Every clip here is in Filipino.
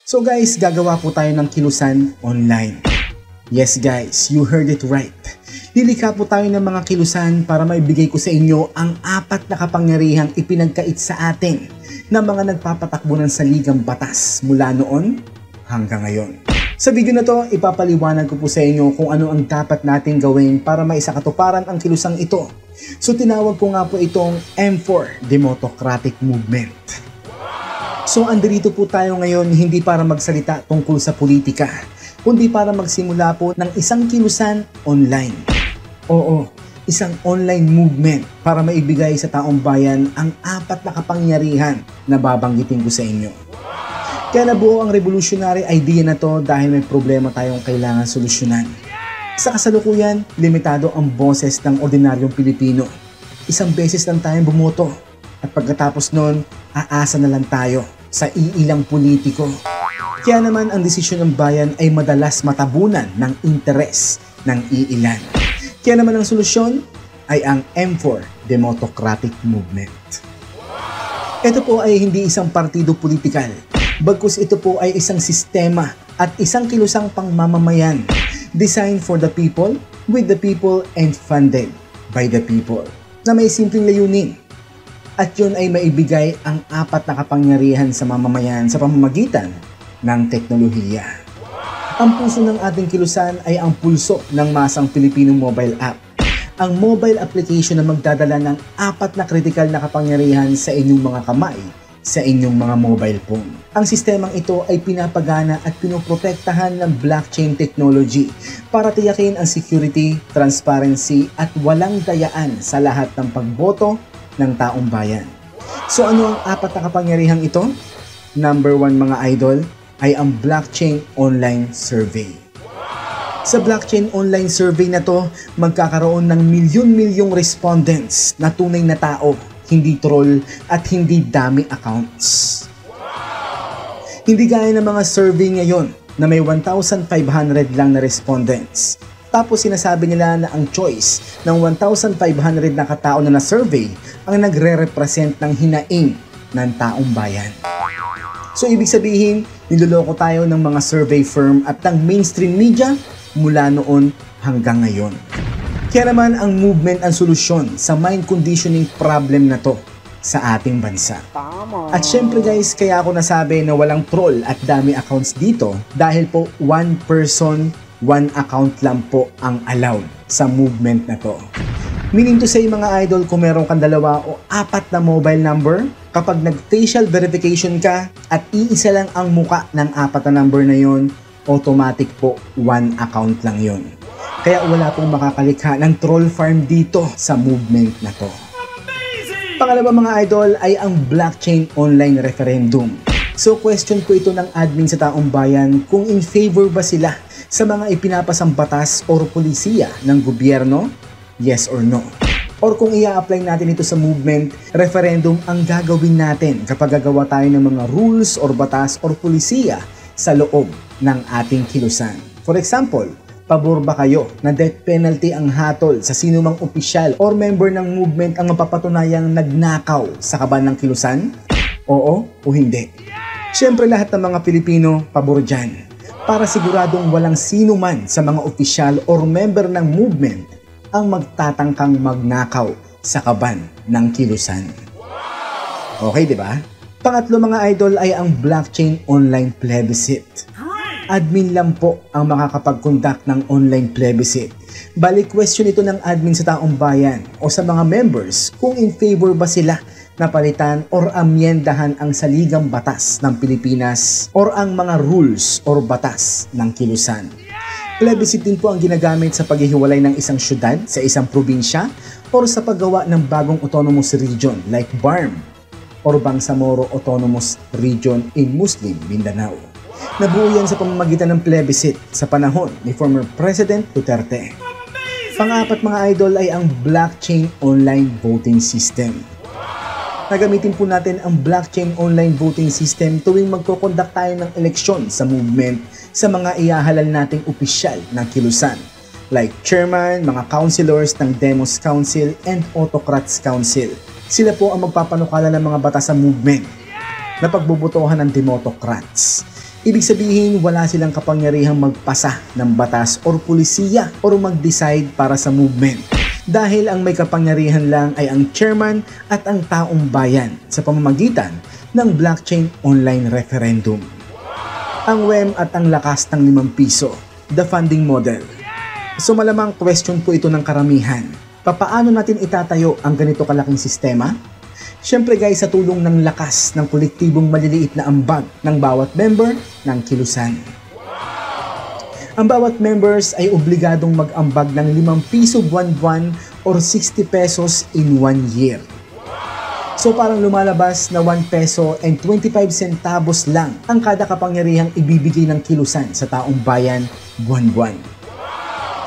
So guys, gagawa po tayo ng kilusan online. Yes guys, you heard it right. Lilikha po tayo ng mga kilusan para maibigay ko sa inyo ang 4 na kapangyarihang ipinagkait sa atin ng mga nagpapatakbo ng saligang batas mula noon hanggang ngayon. Sa video na to, ipapaliwanag ko po sa inyo kung ano ang dapat natin gawin para maisakatuparan ang kilusang ito. So tinawag ko nga po itong M4 Democratic Movement. So andito po tayo ngayon hindi para magsalita tungkol sa politika, kundi para magsimula po ng isang kilusan online. Oo, isang online movement para maibigay sa taong bayan ang 4 na kapangyarihan na babanggitin ko sa inyo. Kaya nabuo ang revolutionary idea na to dahil may problema tayong kailangan solusyonan. Sa kasalukuyan, limitado ang boses ng ordinaryong Pilipino. Isang beses lang tayong bumoto at pagkatapos nun, aasa na lang tayo sa iilang politiko. Kaya naman ang desisyon ng bayan ay madalas matabunan ng interes ng iilan. Kaya naman ang solusyon ay ang M4 Democratic Movement. Ito po ay hindi isang partido politikal, bagkus ito po ay isang sistema at isang kilusang pangmamamayan designed for the people, with the people, and funded by the people, na may simpleng layunin. At yun ay maibigay ang 4 na kapangyarihan sa mamamayan sa pamamagitan ng teknolohiya. Ang puso ng ating kilusan ay ang pulso ng masang Pilipino mobile app. Ang mobile application na magdadala ng 4 na kritikal na kapangyarihan sa inyong mga kamay sa inyong mga mobile phone. Ang sistemang ito ay pinapagana at pinoprotektahan ng blockchain technology para tiyakin ang security, transparency at walang dayaan sa lahat ng pagboto ng taong bayan. So ano ang 4 na kapangyarihang ito? Number 1 mga idol ay ang blockchain online survey. Sa blockchain online survey na to, magkakaroon ng milyon-milyong respondents na tunay na tao, hindi troll at hindi dummy accounts. Hindi gaya ng mga survey ngayon na may 1,500 lang na respondents. Tapos sinasabi nila na ang choice ng 1,500 na katao na na-survey ang nagre-represent ng hinaing ng taong bayan. So ibig sabihin, niloloko tayo ng mga survey firm at ng mainstream media mula noon hanggang ngayon. Kaya naman ang movement ang solusyon sa mind conditioning problem na to sa ating bansa. At syempre guys, kaya ako nasabi na walang troll at dummy accounts dito dahil po 1 person, 1 account lang po ang allowed sa movement na to. Meaning to say mga idol, kung meron kang 2 o 4 na mobile number, kapag nag-facial verification ka at iisa lang ang muka ng 4 na number na yon, automatic po 1 account lang yon. Kaya wala pong makakalikha ng troll farm dito sa movement na to. Pangalawa mga idol ay ang blockchain online referendum. So question po ito ng admin sa taong bayan kung in favor ba sila sa mga ipinapasang batas o polisiya ng gobyerno, yes or no. Or kung i-apply natin ito sa movement, referendum ang gagawin natin kapag gagawa tayo ng mga rules or batas or polisiya sa loob ng ating kilusan. For example, pabor ba kayo na death penalty ang hatol sa sinumang opisyal or member ng movement ang mapapatunayang nagnakaw sa kaban ng kilusan? Oo o hindi? Siyempre lahat ng mga Pilipino pabor dyan, para siguradong walang sino man sa mga opisyal or member ng movement ang magtatangkang magnakaw sa kaban ng kilusan. Okay, di ba? Pangatlo mga idol ay ang blockchain online plebiscite. Admin lang po ang makakapag-conduct ng online plebiscite. Bali question ito ng admin sa taong bayan o sa mga members kung in favor ba sila na palitan or amyendahan ang saligang batas ng Pilipinas or ang mga rules or batas ng kilusan. Plebiscite din po ang ginagamit sa paghihiwalay ng isang syudad sa isang probinsya or sa paggawa ng bagong autonomous region like BARM or Bangsamoro Autonomous Region in Muslim Mindanao. Nabuo yan sa pamamagitan ng plebiscite sa panahon ni former President Duterte. Pang-4 mga idol ay ang blockchain online voting system. Nagamitin po natin ang blockchain online voting system tuwing magko-conduct tayo ng eleksyon sa movement sa mga ihahalal nating opisyal ng kilusan like chairman, mga councilors ng Demos Council and Autocrats Council. Sila po ang magpapanukala ng mga batas sa movement na pagbubutuhan ng Democrats. Ibig sabihin, wala silang kapangyarihang magpasa ng batas or pulisiya or mag-decide para sa movement. Dahil ang may kapangyarihan lang ay ang chairman at ang taong bayan sa pamamagitan ng blockchain online referendum. Ang WEM at ang lakas ng 5 piso, the funding model. So malamang question po ito ng karamihan. Papaano natin itatayo ang ganito kalaking sistema? Siyempre guys, sa tulong ng lakas ng kolektibong maliliit na ambag ng bawat member ng kilusan. Ang bawat members ay obligadong mag-ambag ng 5 piso buwan-buwan or 60 pesos in 1 year. So parang lumalabas na 1 peso and 25 centavos lang ang kada kapangyarihang ibibigay ng kilusan sa taong bayan buwan-buwan.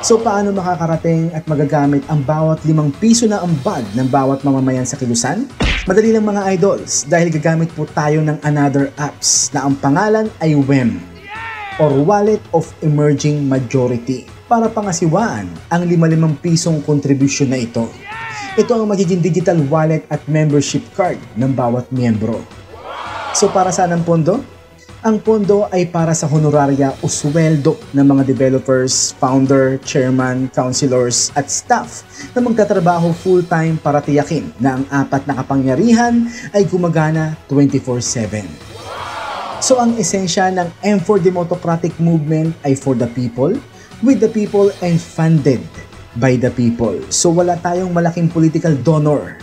So paano makakarating at magagamit ang bawat 5 piso na ambag ng bawat mamamayan sa kilusan? Madali lang mga idols dahil gagamit po tayo ng another apps na ang pangalan ay WEM or Wallet of Emerging Majority para pangasiwaan ang 5 pisong contribution na ito. Ito ang magiging digital wallet at membership card ng bawat miyembro. So para saan ang pondo? Ang pondo ay para sa honoraria o sweldo ng mga developers, founder, chairman, councilors at staff na magtatrabaho full-time para tiyakin na ang 4 na kapangyarihan ay gumagana 24/7. So ang esensya ng M4 Democratic Movement ay for the people, with the people and funded by the people. So wala tayong malaking political donor,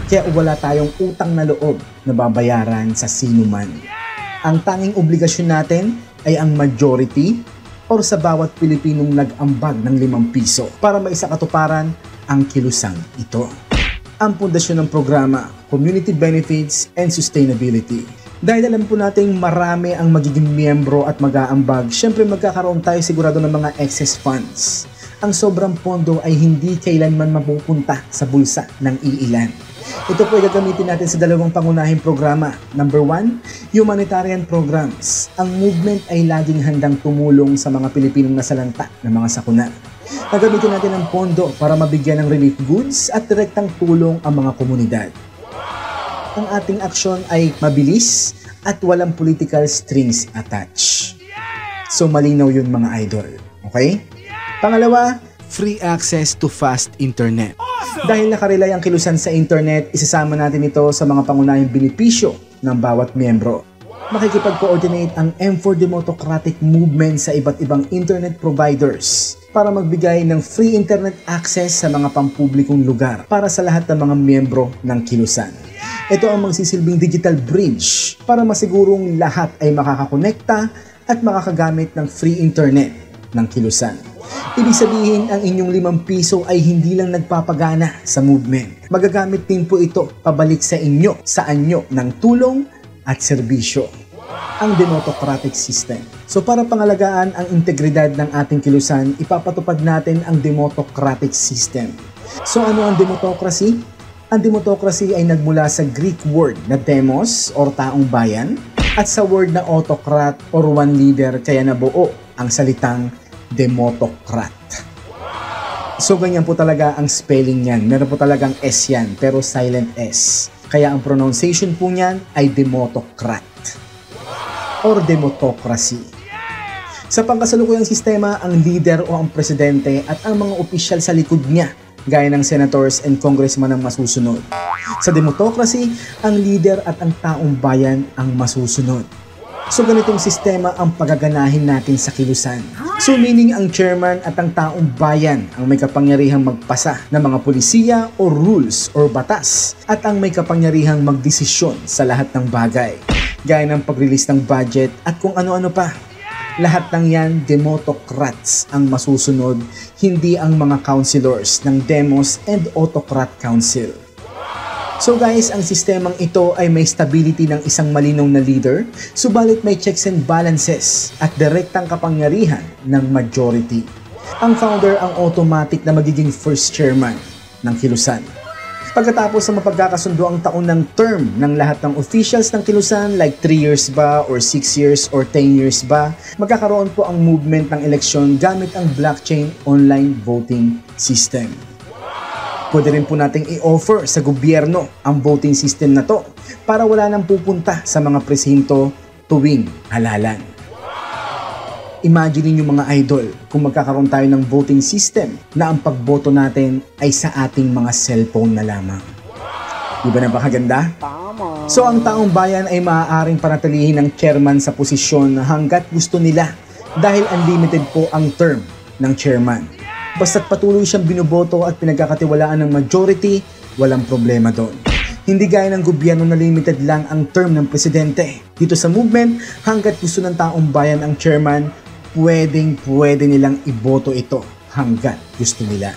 kaya wala tayong utang na loob na babayaran sa sino man. Ang tanging obligasyon natin ay ang majority or sa bawat Pilipinong nag-ambag ng 5 piso para maisakatuparan ang kilusang ito. Ang pundasyon ng programa, community benefits and sustainability. Dahil alam po nating marami ang magiging miyembro at mag-aambag, syempre magkakaroon tayo sigurado ng mga excess funds. Ang sobrang pondo ay hindi kailanman mapupunta sa bulsa ng iilan. Ito po ay gagamitin natin sa 2 pangunahing programa. Number 1, humanitarian programs. Ang movement ay laging handang tumulong sa mga Pilipinong nasalanta ng mga sakuna. Gagamitin natin ang pondo para mabigyan ng relief goods at direktang tulong ang mga komunidad. Ang ating aksyon ay mabilis at walang political strings attached. So malinaw yun mga idol. Okay? Pangalawa, free access to fast internet. Dahil nakarelay ang kilusan sa internet, isasama natin ito sa mga pangunahing benepisyo ng bawat miyembro. Makikipag-coordinate ang M4 Democratic Movement sa iba't ibang internet providers para magbigay ng free internet access sa mga pampublikong lugar para sa lahat ng mga miyembro ng kilusan. Ito ang magsisilbing digital bridge para masigurong lahat ay makakakonekta at makakagamit ng free internet ng kilusan. Ibig sabihin, ang inyong 5 piso ay hindi lang nagpapagana sa movement. Magagamit din po ito pabalik sa inyo sa anyo ng tulong at serbisyo. Ang democratic system. So para pangalagaan ang integridad ng ating kilusan, ipapatupad natin ang democratic system. So ano ang democracy? Ang democracy ay nagmula sa Greek word na demos or taong bayan at sa word na autocrat or one leader kaya nabuo ang salitang democrat. So ganyan po talaga ang spelling niyan. Meron po talagang S yan pero silent S. Kaya ang pronunciation po niyan ay democrat or democracy. Sa pangkasalukuyang sistema, ang leader o ang presidente at ang mga opisyal sa likod niya gaya ng senators and congressman ang masusunod. Sa democracy, ang leader at ang taong bayan ang masusunod. So ganitong sistema ang pagaganahin natin sa kilusan. So meaning ang chairman at ang taong bayan ang may kapangyarihang magpasa ng mga pulisiya o rules or batas at ang may kapangyarihang magdesisyon sa lahat ng bagay. Gaya ng pag-release ng budget at kung ano-ano pa. Lahat ng yan, democrats ang masusunod, hindi ang mga councilors ng Demos and Autocrat Council. So guys, ang sistemang ito ay may stability ng isang malinaw na leader, subalit may checks and balances at direktang kapangyarihan ng majority. Ang founder ang automatic na magiging first chairman ng kilusan. Pagkatapos sa mapagkakasundo ang taon ng term ng lahat ng officials ng kilusan, like 3 years ba, or 6 years, or 10 years ba, magkakaroon po ang movement ng eleksyon gamit ang blockchain online voting system. Pwede rin po nating i-offer sa gobyerno ang voting system na to para wala nang pupunta sa mga presinto tuwing halalan. Imagine niyo mga idol kung magkakaroon tayo ng voting system na ang pagboto natin ay sa ating mga cellphone na lamang. Di ba napakaganda? Tama. So ang taong bayan ay maaaring panatilihin ng chairman sa posisyon hanggat gusto nila dahil unlimited po ang term ng chairman. Basta't patuloy siyang binoboto at pinagkakatiwalaan ng majority, walang problema doon. Hindi gaya ng gobyerno na limited lang ang term ng presidente. Dito sa movement, hanggat gusto ng taong bayan ang chairman, pwede nilang iboto ito hanggat gusto nila.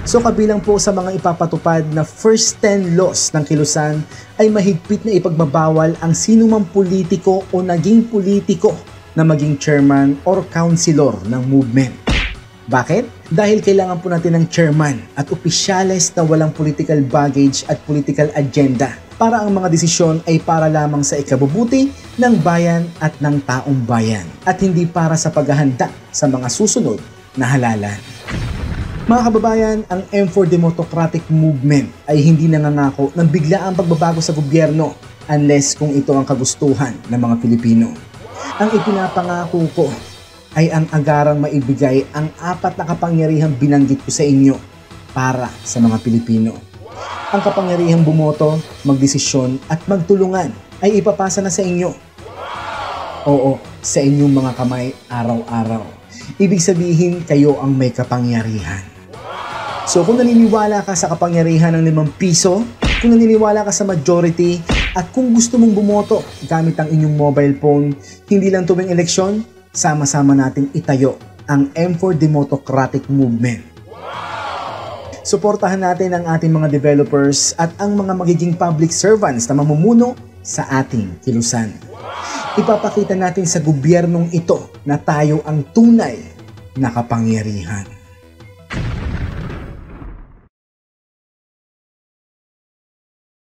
So kabilang po sa mga ipapatupad na first 10 laws ng kilusan ay mahigpit na ipagbabawal ang sinumang politiko o naging politiko na maging chairman or councilor ng movement. Bakit? Dahil kailangan po natin ng chairman at opisyales na walang political baggage at political agenda para ang mga desisyon ay para lamang sa ikabubuti ng bayan at ng taong bayan at hindi para sa paghahanda sa mga susunod na halalan. Mga kababayan, ang M4 Democratic Movement ay hindi nangangako ng biglaang pagbabago sa gobyerno unless kung ito ang kagustuhan ng mga Pilipino. Ang ipinapangako ko ay ang agarang maibigay ang 4 na kapangyarihang binanggit ko sa inyo para sa mga Pilipino. Ang kapangyarihang bumoto, magdesisyon at magtulungan ay ipapasa na sa inyo. Oo, sa inyong mga kamay araw-araw. Ibig sabihin, kayo ang may kapangyarihan. So kung naniniwala ka sa kapangyarihan ng 5 piso, kung naniniwala ka sa majority, at kung gusto mong bumoto gamit ang inyong mobile phone, hindi lang tuwing eleksyon, sama-sama nating itayo ang M4 Democratic Movement. Suportahan natin ang ating mga developers at ang mga magiging public servants na mamumuno sa ating kilusan. Ipapakita natin sa gobyernong ito na tayo ang tunay na kapangyarihan.